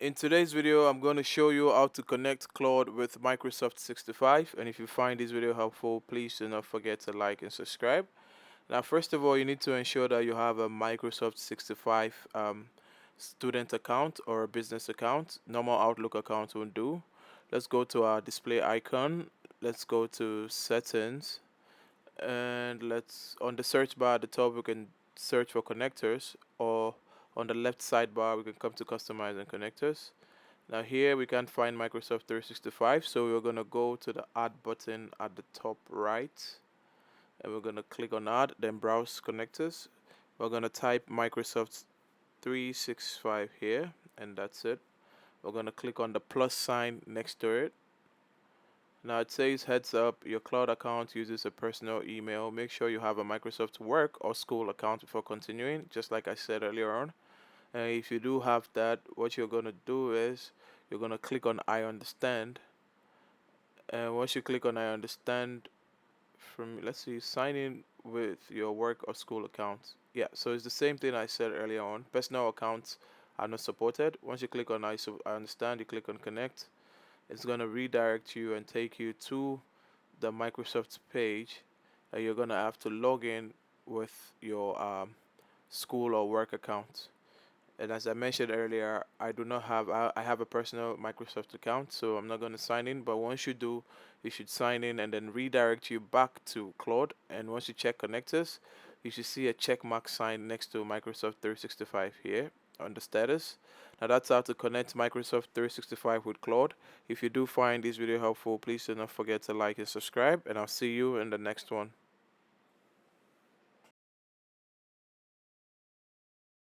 In today's video, I'm going to show you how to connect Claude with Microsoft 65. And if you find this video helpful, please do not forget to like and subscribe. Now, first of all, you need to ensure that you have a Microsoft 65 student account or a business account. Normal Outlook account won't do. Let's go to our display icon. Let's go to settings, and let's on the search bar at the top we can search for connectors, or on the left sidebar we can come to customize and connectors. Now here we can't find Microsoft 365, so we're gonna go to the add button at the top right, and we're gonna click on add, then browse connectors. We're gonna type Microsoft 365 here, and that's it. We're gonna click on the plus sign next to it. Now it says heads up, your cloud account uses a personal email. Make sure you have a Microsoft work or school account before continuing, just like I said earlier on. And if you do have that, what you're going to do is you're going to click on I understand. And once you click on I understand, from let's see, sign in with your work or school account. Yeah, so it's the same thing I said earlier on. Personal accounts are not supported. Once you click on I understand, you click on connect. It's going to redirect you and take you to the Microsoft page. You're going to have to log in with your school or work account. And as I mentioned earlier, I do not have I have a personal Microsoft account, so I'm not going to sign in. But once you do, you should sign in and then redirect you back to Claude. And once you check connectors, you should see a check mark sign next to Microsoft 365 here on the status. Now that's how to connect Microsoft 365 with Claude. If you do find this video helpful, please do not forget to like and subscribe, and I'll see you in the next one.